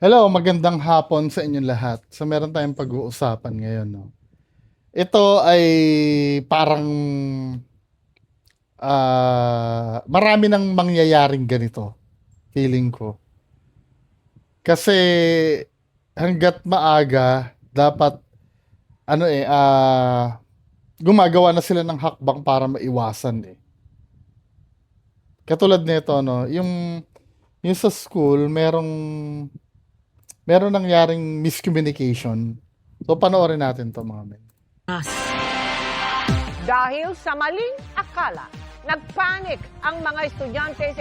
Hello, magandang hapon sa inyong lahat. So meron tayong pag-uusapan ngayon, no. Ito ay parang marami nang mangyayaring ganito, feeling ko. Kasi hangga't maaga dapat gumagawa na sila ng hakbang para maiwasan eh. Katulad nito, no, yung sa school meron nangyaring miscommunication. So panoorin natin to, mga men. Dahil sa maling akala, nagpanik ang mga estudyante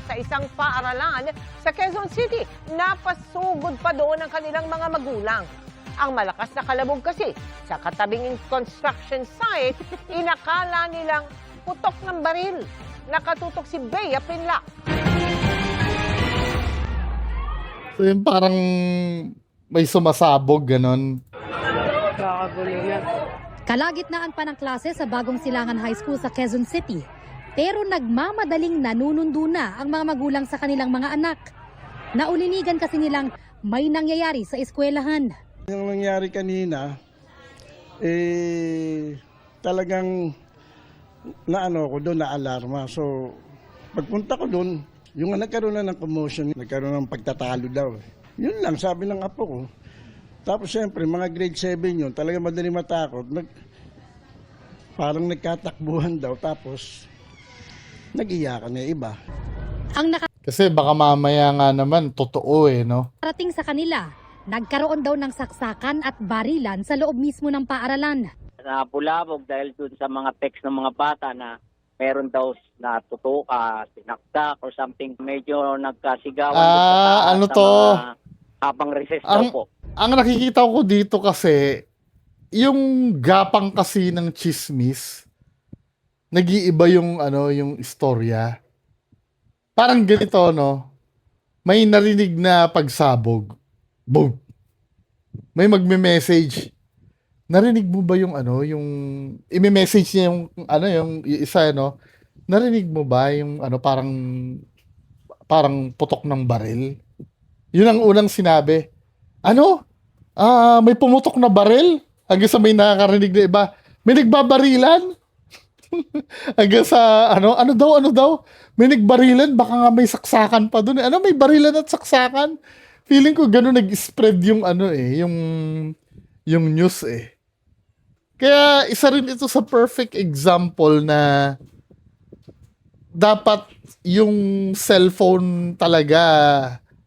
sa isang paaralan sa Quezon City. Napasugod pa doon ang kanilang mga magulang. Ang malakas na kalabog kasi sa katabing construction site, inakala nilang putok ng baril. Nakatutok si Bea Pinlac. So yung parang may sumasabog, ganon. Kalagitnaan pa ng klase sa Bagong Silangan High School sa Quezon City. Pero nagmamadaling nanunundo na ang mga magulang sa kanilang mga anak. Naulinigan kasi nilang may nangyayari sa eskwelahan. Yung nangyari kanina, talagang naano ko doon, na-alarma. So, pagpunta ko doon, yung nagkaroon na ng commotion, nagkaroon ng pagtatalo daw. Yun lang, sabi ng apo ko. Tapos siyempre, mga grade 7 yun, talaga madali matakot. Parang nagkatakbuhan daw, tapos nag-iyakan na iba. Ang Kasi baka mamaya nga naman, totoo eh, no? nakarating sa kanila, nagkaroon daw ng saksakan at barilan sa loob mismo ng paaralan. Napulabog dahil dun sa mga text ng mga bata na meron daw na tutuka, sinaksak or something. Medyo nagkasigawan dun sa taas Ano sa to? mga habang recess daw po. Ang nakikita ko dito kasi, yung gapang kasi ng chismis, nag-iiba yung, yung istorya. Parang ganito, no? May narinig na pagsabog. Boom! May magme-message. Narinig mo ba yung yung i-message niya yung yung isa, no? Narinig mo ba yung parang putok ng baril? Yun ang unang sinabi. May pumutok na baril? Hanggang sa may nakakarinig na iba. May nagbabarilan? Hanggang sa ano daw? May nagbarilan? Baka nga may saksakan pa dun. May barilan at saksakan? Feeling ko gano'n nag-spread yung yung news eh. Kaya isa rin ito sa perfect example na dapat yung cellphone talaga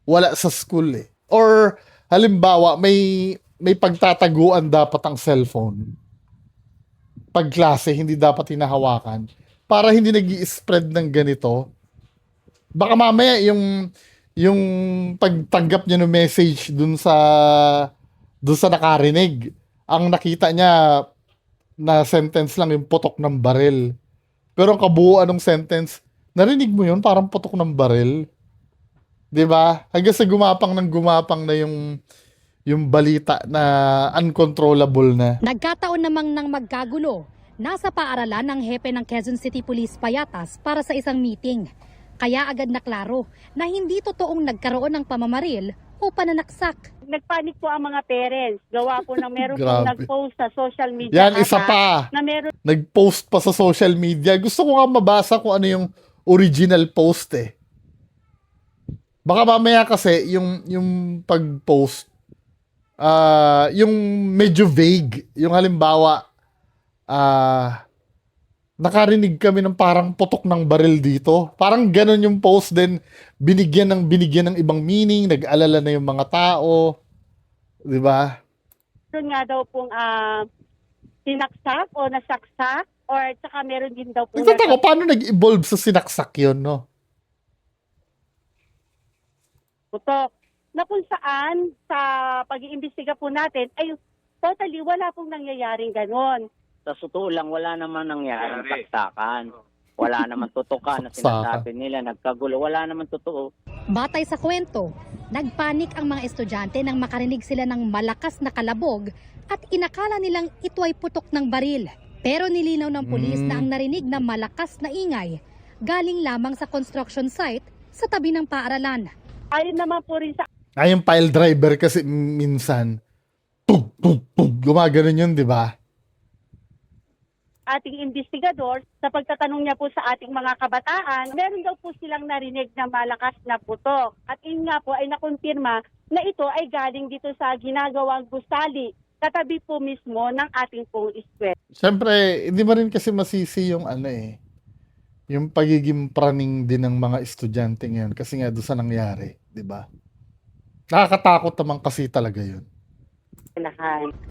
wala sa school eh. Or halimbawa may pagtataguan dapat ang cellphone. Pag klase hindi dapat hinahawakan para hindi nag-i-spread ng ganito. Baka mamaya yung pagtanggap niya ng message dun sa nakarinig, ang nakita niya na sentence lang yung putok ng baril. Pero ang kabuuan ng sentence, narinig mo yun, parang putok ng baril. 'Di ba? Hanggang sa gumapang na yung balita na uncontrollable na. Nagkataon namang nang magkagulo. Nasa paaralan ng hepe ng Quezon City Police Payatas para sa isang meeting. Kaya agad naklaro na hindi totoong nagkaroon ng pamamaril o pananaksak. Nagpanik po ang mga parents. Gawa po ng meron Grabe. pong nag-post sa social media. Yan, isa pa. Na meron Nag-post pa sa social media. Gusto ko nga mabasa kung ano yung original post eh. Baka mamaya kasi yung pag-post, yung medyo vague. Yung halimbawa, nakarinig kami ng parang putok ng baril dito. Parang ganun yung post din. Binigyan ng ibang meaning. Nag-alala na yung mga tao. Di ba? nga daw pong sinaksak o nasaksak or tsaka meron din daw po Nagtataka, paano nag-evolve sa sinaksak yun, no? putok na kung saan sa pag-iimbestiga po natin ay totally wala pong nangyayaring ganon. Sa totoo lang, wala naman nangyaring saksakan. Wala naman tutukan na sinasabi nila, nagkagulo. Wala naman totoo. Batay sa kwento, nagpanik ang mga estudyante nang makarinig sila ng malakas na kalabog at inakala nilang ito ay putok ng baril. Pero nilinaw ng pulis na ang narinig na malakas na ingay galing lamang sa construction site sa tabi ng paaralan. Ayon naman po rin sa Yung pile driver kasi minsan, pug, pug, pug, gumaganon yun, di ba? Ating investigador, sa pagtatanong niya po sa ating mga kabataan, meron daw po silang narinig na malakas na putok. At yun nga po ay nakumpirma na ito ay galing dito sa ginagawang gusali, katabi po mismo ng ating pong eskwela. Siyempre, hindi mo rin kasi masisi yung yung pagiging praning din ng mga estudyante ngayon kasi nga doon sa nangyari, di ba? Nakakatakot naman kasi talaga yun.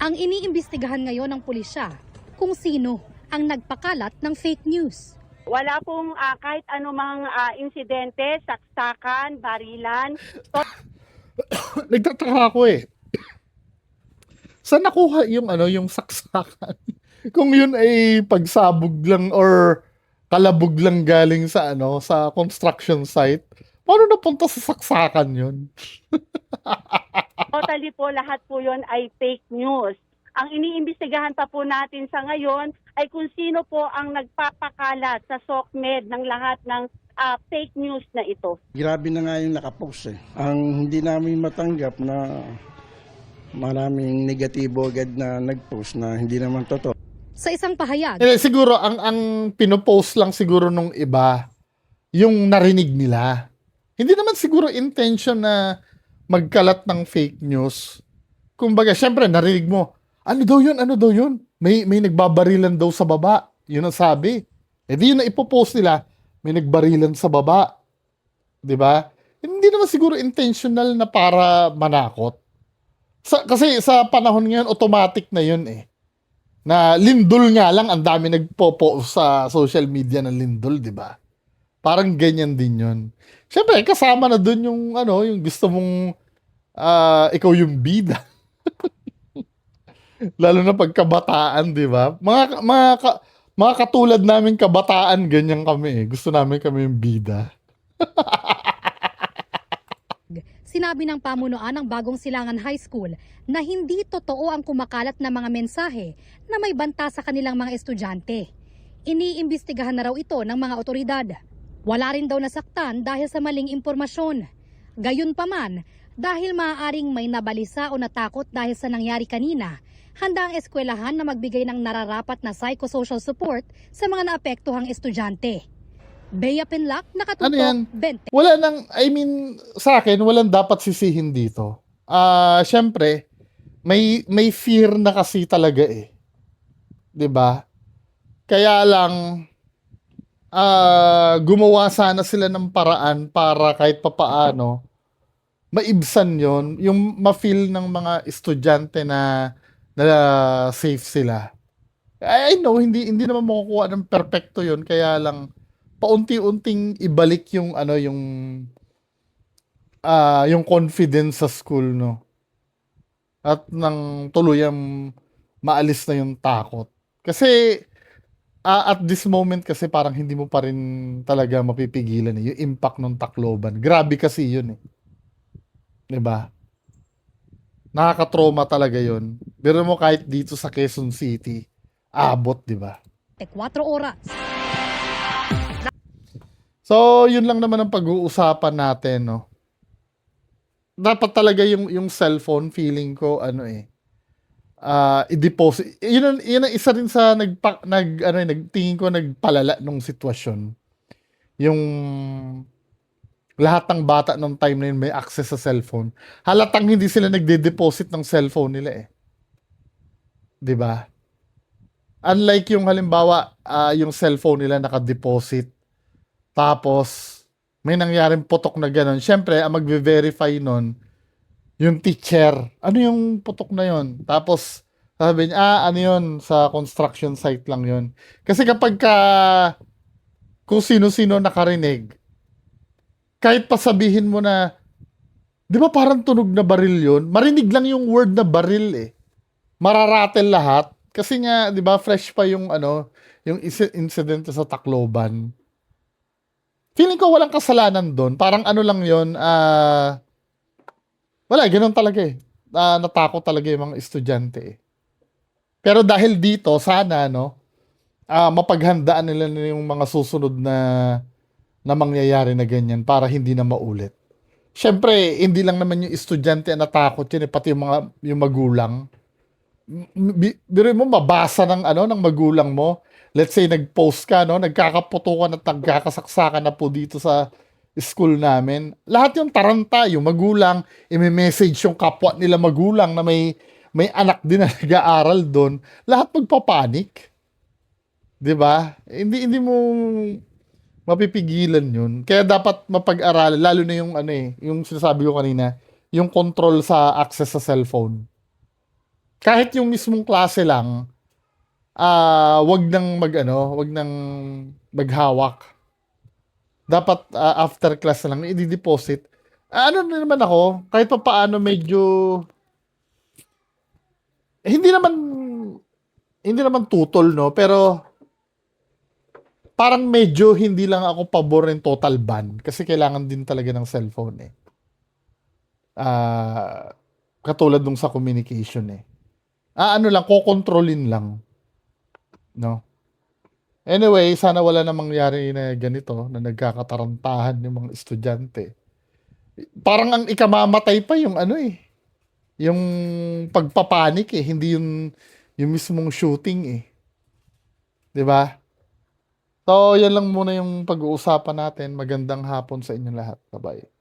Ang iniimbestigahan ngayon ng pulisya kung sino ang nagpakalat ng fake news. Wala pong kahit anumang insidente, saksakan, barilan. Nagtataka ako eh. Saan nakuha yung yung saksakan? Kung yun ay pagsabog lang or kalabog lang galing sa sa construction site, paano napunta sa saksakan yun? Totally po, lahat po yon ay fake news. Ang iniimbestigahan pa po natin sa ngayon ay kung sino po ang nagpapakalat sa SOCMED ng lahat ng fake news na ito. Grabe na nga yung nakapost eh. Ang hindi namin matanggap na maraming negatibo agad na nagpost na hindi naman totoo. Sa isang pahayag, Siguro ang pinopost lang siguro nung iba yung narinig nila. Hindi naman siguro intention na magkalat ng fake news. Kumbaga, syempre narinig mo, ano daw yun? Ano daw yun? May nagbabarilan daw sa baba. Yun ang sabi. Di yun na ipopost nila, may nagbarilan sa baba. 'Di ba? Hindi naman siguro intentional na para manakot. Kasi sa panahon ngayon, automatic na yun eh. Na lindol nga lang, ang dami nagpo-post sa social media ng lindol, 'di ba? Parang ganyan din yun. Siyempre, kasama na dun yung yung gusto mong ikaw yung bida. Lalo na pagkabataan, di ba? Mga katulad namin kabataan, ganyan kami eh. Gusto namin kami yung bida. sinabi ng pamunuan ng Bagong Silangan High School na hindi totoo ang kumakalat na mga mensahe na may banta sa kanilang mga estudyante. Iniimbestigahan na raw ito ng mga otoridad. Wala rin daw nasaktan dahil sa maling impormasyon. Gayunpaman, dahil maaaring may nabalisa o natakot dahil sa nangyari kanina, handa ang eskwelahan na magbigay ng nararapat na psychosocial support sa mga naapektuhang estudyante. Bea Penlac, nakatutok, Ano yan? 20. Wala nang, sa akin, walang dapat sisihin dito. Syempre, may fear na kasi talaga eh. 'Di ba? Kaya lang, gumawa sana sila ng paraan para kahit papaano, maibsan yon, yung ma-feel ng mga estudyante na safe sila. I know, hindi naman makukuha ng perfecto yon, kaya lang, paunti-unting ibalik yung yung confidence sa school, no? At nang tuluyang maalis na yung takot. Kasi at this moment kasi parang hindi mo pa rin talaga mapipigilan yung impact ng Tacloban. Grabe kasi yun eh. 'Di ba? Nakaka-trauma talaga yun. Pero mo kahit dito sa Quezon City, abot, 'di ba? 4 oras. So, yun lang naman ang pag-uusapan natin, no? Dapat talaga yung cellphone, feeling ko, i-deposit. Yun ang isa rin sa nagtingin ko nagpalala nung sitwasyon. Yung lahat ng bata nung time na yun may access sa cellphone. Halatang hindi sila nagde-deposit ng cellphone nila eh. 'Di ba? Unlike yung halimbawa, yung cellphone nila naka-deposit. Tapos, may nangyaring putok na gano'n. Siyempre, ang magve-verify nun, yung teacher. Ano yung putok na yun? Tapos, sabi niya, ano yun? Sa construction site lang yun. Kasi kapag kung sino-sino nakarinig, kahit pa sabihin mo na, di ba parang tunog na baril yun? Marinig lang yung word na baril eh. Mararatel lahat. Kasi nga, di ba, fresh pa yung yung incident sa Tacloban. Feeling ko walang kasalanan doon. Parang lang yun, wala, ganoon talaga eh. Natakot talaga yung mga estudyante eh. Pero dahil dito, sana, mapaghandaan nila yung mga susunod na mangyayari na ganyan para hindi na maulit. Siyempre, hindi lang naman yung estudyante ang natakot yun, pati yung magulang. Biro mo mabasa ng magulang mo. Let's say nag-post ka, no, nagkakaputukan at nagkakasaksakan na po dito sa school namin. Lahat yung taranta, yung magulang, i-message yung kapwa nila magulang na may anak din na nag-aaral doon. Lahat magpapanik. 'Di ba? Hindi mo mapipigilan 'yun. Kaya dapat mapag-aralan lalo na yung yung sinasabi ko kanina, yung control sa access sa cellphone. Kahit yung mismong klase lang, wag nang maghawak. Dapat after class na lang i-deposit. Ano na naman ako, kahit pa paano medyo hindi naman tutol, no, pero parang medyo hindi lang ako pabor ng total ban kasi kailangan din talaga ng cellphone eh. Katulad nung sa communication eh. Ano lang, kokontrolin lang. No? Anyway, sana wala na mangyari na ganito na nagkakatarantahan yung mga estudyante. Parang ang ikamamatay pa yung yung pagpapanik eh, hindi yung mismong shooting eh. 'Di ba? So, yan lang muna yung pag-uusapan natin. Magandang hapon sa inyong lahat. Bye-bye.